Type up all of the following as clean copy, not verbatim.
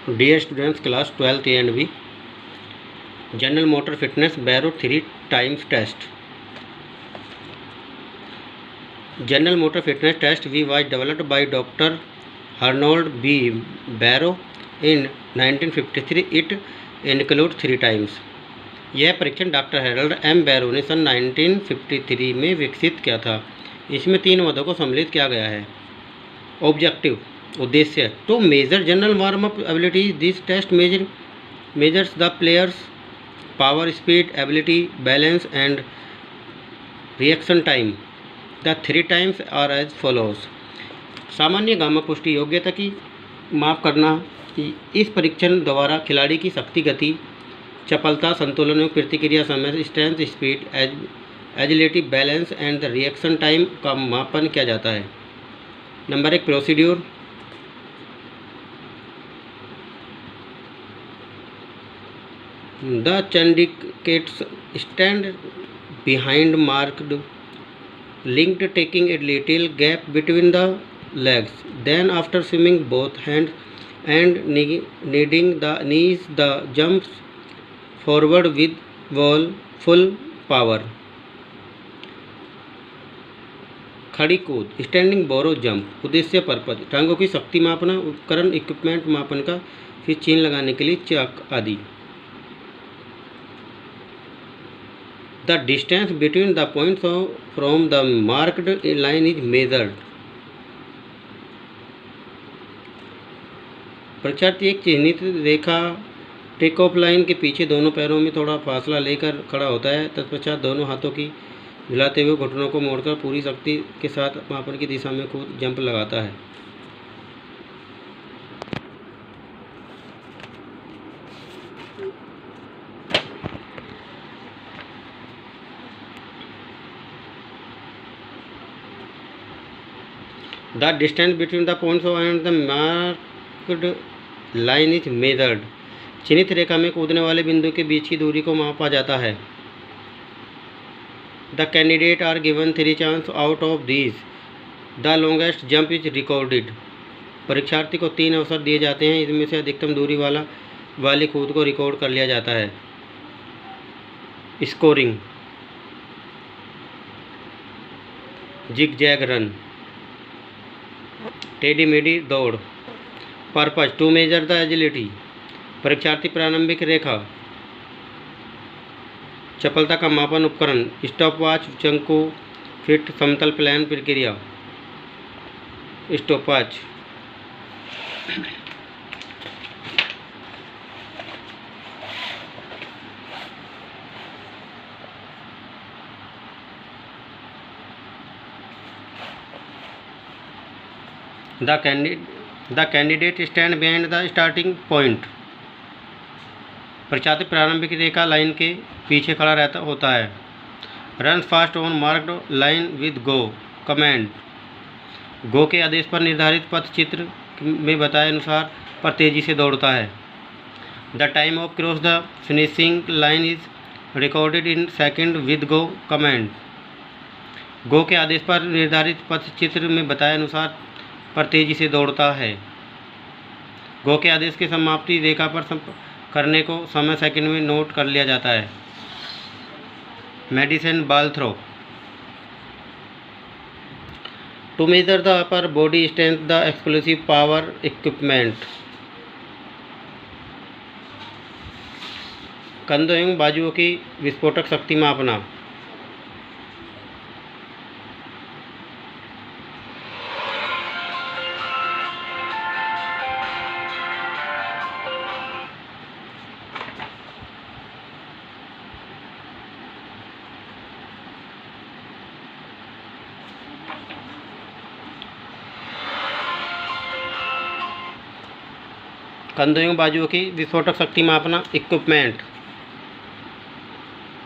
Dear students, class 12th A and B, General Motor Fitness Barrow 3 times test. General Motor Fitness Test V was developed by Dr. Arnold B. Barrow in 1953. It includes 3 times. यह परीक्षण doctor Harold M बैरो ने सन 1953 में विकसित किया था। इसमें 3 मदों को सम्मिलित किया गया है। ऑब्जेक्टिव उद्देश्य to measure general warm up ability. This test measures the players power, speed, ability, balance and reaction time. The 3 times are as follows. सामान्य गामा पुष्टि योग्यता की माप करना। इस परीक्षण द्वारा खिलाड़ी की शक्ति, गति, चपलता, संतुलन, प्रतिक्रिया समय, strength, speed, agility, balance and the reaction time का मापन किया जाता है। Number 1 procedure. The candidates stand behind marked linked, taking a little gap between the legs. Then after swimming both hands and kneading the knees, the jumps forward with full power. खड़ी कूद standing बोरो jump. उद्देश्य purpose टांगों की शक्ति मापना, उपकरण equipment मापन का, फिर चेन लगाने के लिए चाक आदि। The distance between the points from the marked line is measured. परीक्षार्थी एक चिन्हित रेखा टेक ऑफ लाइन के पीछे दोनों पैरों में थोड़ा फासला लेकर खड़ा होता है। तत्पश्चात दोनों हाथों की हिलाते हुए घुटनों को मोड़कर पूरी शक्ति के साथ मापन की दिशा में कूद जंप लगाता है। The distance between the points and the marked line is measured. चिन्हित रेखा में कूदने वाले बिंदु के बीच की दूरी को मापा जाता है। The candidate are given 3 chances. Out of these, the longest jump is recorded. परीक्षार्थी को 3 अवसर दिए जाते हैं। इसमें से अधिकतम दूरी वाली कूद को रिकॉर्ड कर लिया जाता है। स्कोरिंग जिग जैग रन, टेढ़ी मेढ़ी दौड़। Purpose to measure the agility. परीक्षार्थी प्रारंभिक रेखा, चपलता का मापन उपकरण, स्टॉप वॉच, चंकू, फिट, समतल प्लान, प्रक्रिया, stopwatch. The candidate stand behind the starting point. परीक्षार्थी प्रारंभिक रेखा लाइन के पीछे खड़ा होता है। Run fast on marked line with go command. Go के आदेश पर निर्धारित पथ चित्र में बताए अनुसार पर तेजी से दौड़ता है। The time of cross the finishing line is recorded in seconds with go command. Go के आदेश पर निर्धारित पथ चित्र में बताए अनुसार पर तेजी से दौड़ता है। गो के आदेश के समाप्ति रेखा पर करने को समय सेकंड में नोट कर लिया जाता है। Medicine ball throw. To measure the upper body strength, the explosive power equipment. कंधों एवं बाजुओं की विस्फोटक शक्ति मापना। कंधों एवं बाजुओं की विस्फोटक शक्ति मापना। Equipment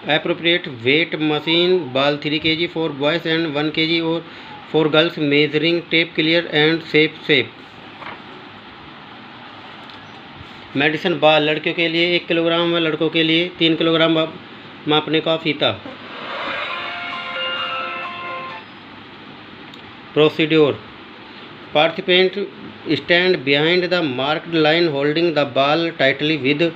appropriate weight machine, ball 3 kg for boys and 1 kg और for girls, measuring tape, clear and safe. Medicine ball लड़कियों के लिए 1 किलोग्राम व लड़कों के लिए 3 किलोग्राम मापने का फीता। Procedure Participants stand behind the marked line holding the ball tightly with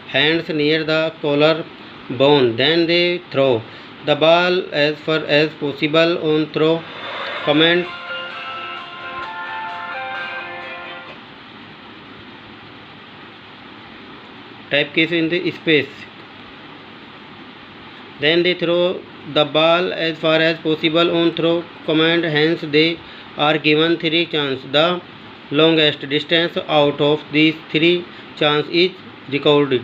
hands near the collar bone. Then they throw the ball as far as possible on throw command. Type case in the space. Then they throw the ball as far as possible on throw command. Hence they are given 3 chances. The longest distance out of these 3 chances is recorded.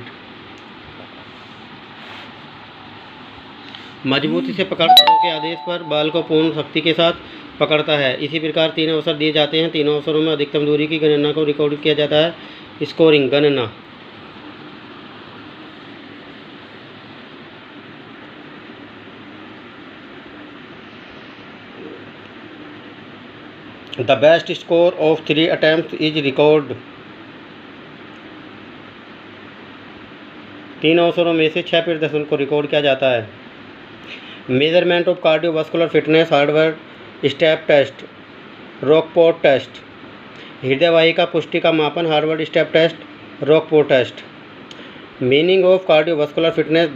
मजबूती से पकड़ throw के आदेश पर ball को पूर्ण शक्ति के साथ पकड़ता है। इसी प्रकार 3 अवसर दिए जाते हैं। तीनों अवसरों में अधिकतम दूरी की गणना को रिकॉर्ड किया जाता है। स्कोरिंग गणना। The best score of 3 attempts is recorded. 3 अवसरों में से 6 प्रदर्शन को रिकॉर्ड किया जाता है। Measurement of cardiovascular fitness Harvard step test, Rockport test. हृदय वाहिका पुष्टि का मापन Harvard step test, Rockport test. Meaning of cardiovascular fitness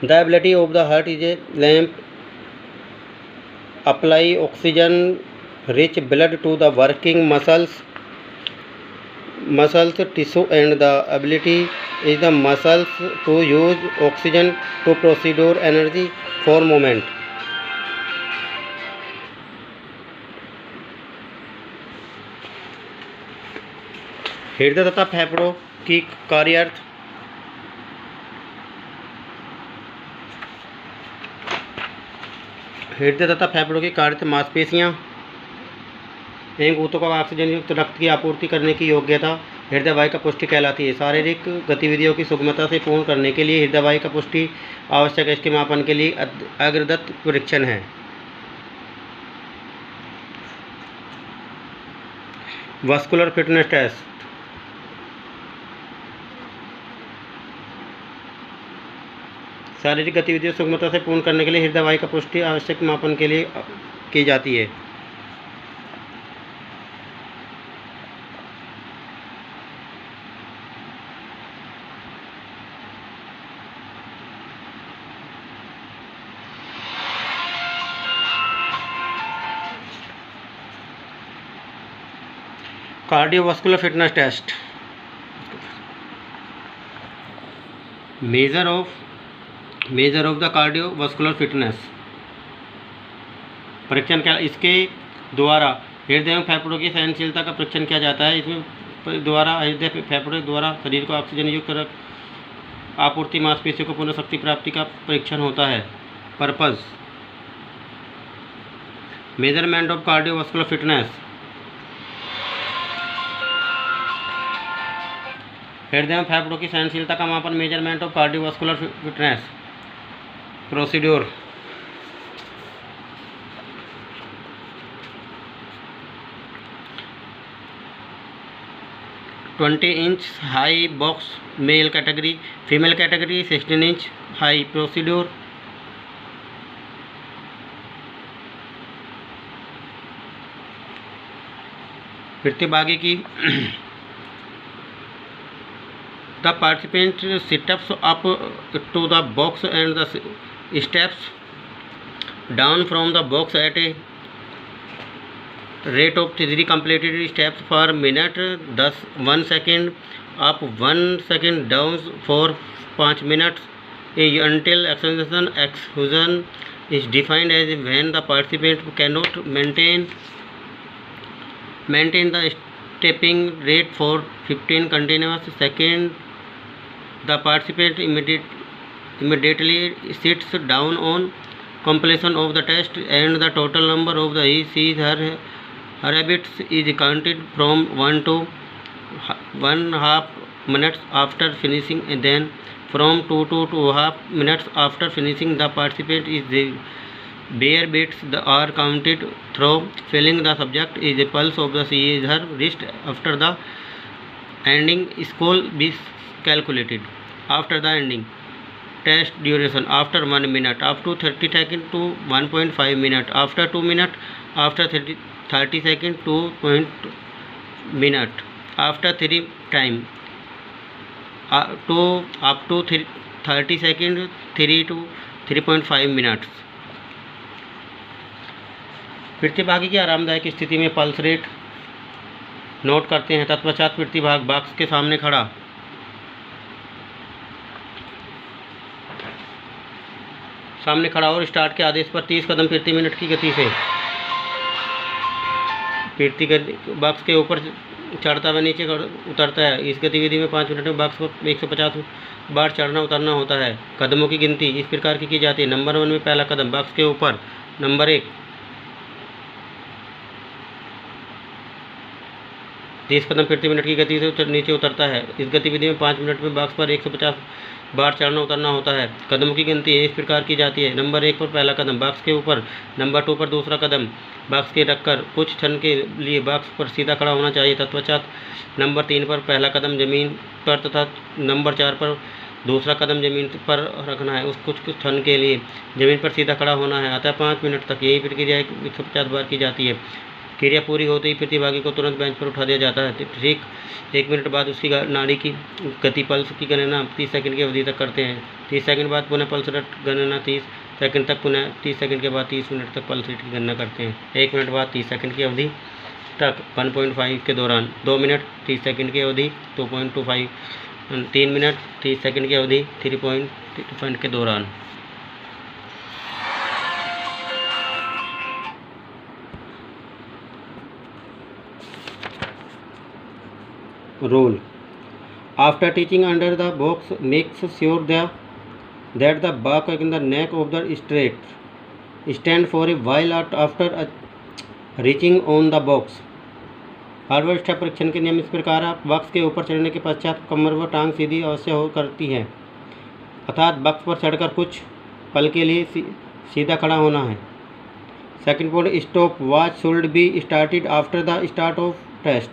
the ability of the heart is a lamp apply oxygen rich blood to the working muscles tissue and the ability is the muscles to use oxygen to procure energy for movement. हृदय तथा फेफड़ों की कार्यार्थ। हृदय तथा फेफड़ों की कार्य मांसपेशियाँ एवं ऊतकों को ऑक्सीजन युक्त रक्त की आपूर्ति करने की योग्यता हृदय वाहिका पुष्टि कहलाती है। शारीरिक गतिविधियों की सुगमता से पूर्ण करने के लिए हृदय वाहिका पुष्टि आवश्यक है। इसके मापन के लिए अग्रदत्त परीक्षण है। Vascular fitness test. शारीरिक गतिविधियों सुगमता से पूर्ण करने के लिए हृदय वाहिका पुष्टि आवश्यक मापन के लिए की जाती है। Cardiovascular fitness test. Measure of the cardiovascular fitness. परीक्षण क्या इसके द्वारा हृदय एवं फेफड़ों की सहनशीलता का परीक्षण किया जाता है। इसमें द्वारा हृदय फेफड़ों द्वारा शरीर को ऑक्सीजन युक्त रक्त आपूर्ति मांसपेशियों को पुनः शक्ति प्राप्ति का परीक्षण होता है। Purpose measurement of cardiovascular fitness. हृदय एवं फेफड़ों की सहनशीलता का मापन measurement of cardiovascular fitness. Procedure 20 inch high box male category, female category 16 inch high. Procedure प्रतिभागी की The participant sit-ups up to the box and the steps down from the box at a rate of 3 completed steps per minute. Thus 1 second up, 1 second down for 5 minutes until exhaustion is defined as when the participant cannot maintain the stepping rate for 15 continuous seconds. The participant immediately sits down on completion of the test, and the total number of the her habits is counted from 1 to 1.5 minutes after finishing, and then from 2 to 2.5 minutes after finishing. The participant is the bare beats are counted through filling the subject is the pulse of the her wrist. After the ending score be calculated. After the ending test duration after 1 minute up to 30 seconds to 1.5 minutes, after 2 minutes, after 30 second 2 minute after 3 time to up to 30 second 3 to 3.5 minutes. प्रतिभागी की आरामदायक स्थिति में pulse rate note करते हैं। तत्पश्चात प्रतिभाग box के सामने खड़ा और स्टार्ट के आदेश पर 30 कदम प्रति मिनट की गति से बॉक्स के ऊपर चढ़ता व नीचे उतरता है। इस गतिविधि में 5 मिनट में बॉक्स पर 150 बार चढ़ना उतरना होता है। कदमों की गिनती इस प्रकार की जाती है। नंबर 1 में पहला कदम बॉक्स के ऊपर, नंबर 1 30 कदम प्रति मिनट की गति से नीचे उतरता है। इस गतिविधि में 5 मिनट में बॉक्स पर 150 बार चढ़ना उतरना होता है। कदमों की गिनती इस प्रकार की जाती है। नंबर 1 पर पहला कदम बॉक्स के ऊपर, नंबर 2 पर दूसरा कदम बॉक्स के रखकर कुछ क्षण के लिए बॉक्स पर सीधा खड़ा होना चाहिए। तत्पश्चात नंबर 3 पर पहला कदम जमीन पर तथा नंबर 4 पर दूसरा कदम जमीन पर रखना है। उस कुछ क्षण के लिए जमीन पर सीधा खड़ा होना है। अतः 5 मिनट तक यही प्रक्रिया 150 बार की जाती है। क्रिया पूरी होते ही प्रतिभागी को तुरंत बेंच पर उठा दिया जाता है। ठीक 1 मिनट बाद उसकी नाड़ी की गति पल्स की गणना 30 सेकंड की अवधि तक करते हैं। 30 सेकंड बाद पुनः पल्स रेट गणना 30 सेकंड तक, पुनः 30 सेकंड के बाद 30 मिनट तक पल्स रेट की गणना करते हैं। 1 मिनट बाद 30 सेकंड की अवधि तक 1.5 के दौरान 2 मिनट 30 सेकंड की अवधि 2.25, 3 मिनट 30 सेकंड की अवधि 3.25 के दौरान। Rule. After teaching under the box, makes sure that the back and the neck of the straight stand for a while after reaching on the box. Hardware step परीक्षण के नियम इस प्रकार है। बॉक्स के ऊपर चढ़ने के पश्चात कमर व टांग सीधी अवश्य हो करती है, अर्थात बॉक्स पर चढ़कर कुछ पल के लिए सीधा खड़ा होना है। Second point, stopwatch should be started after the start of test.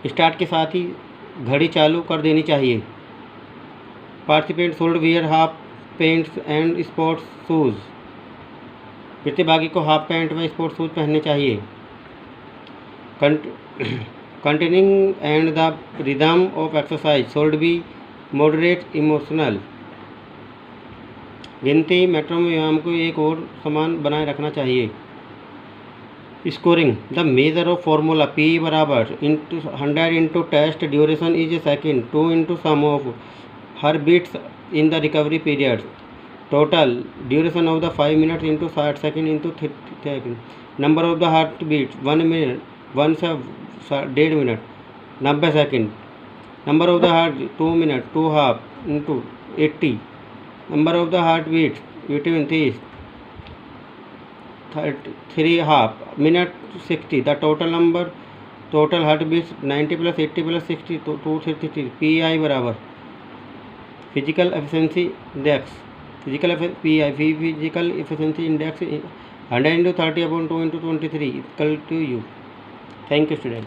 Start के साथ ही घड़ी चालू कर देनी चाहिए। Participant should wear half pants and sports shoes. प्रतिभागी को हाफ पैंट व स्पोर्ट्स शूज पहनने चाहिए। Continuing and the rhythm of exercise should be moderate emotional. गिनती मेट्रो में व्यायाम को एक और समान बनाए रखना चाहिए। Scoring the measure of formula P बराबर 100 into test duration is a second 2 into sum of heart beats in the recovery period total duration of the 5 minute into 60 second into 30 second. Number of the heart beat 1 minute 1 से 1.5 minute 90 second. Number of the heart 2 minute 2 half into 80। Number of the heart beat between 3 half minute 60। The total heart beats 90 + 80 + 60 233। PI बराबर physical efficiency index physical efficiency index 100 × 30/2 × 23 = U। Thank you student.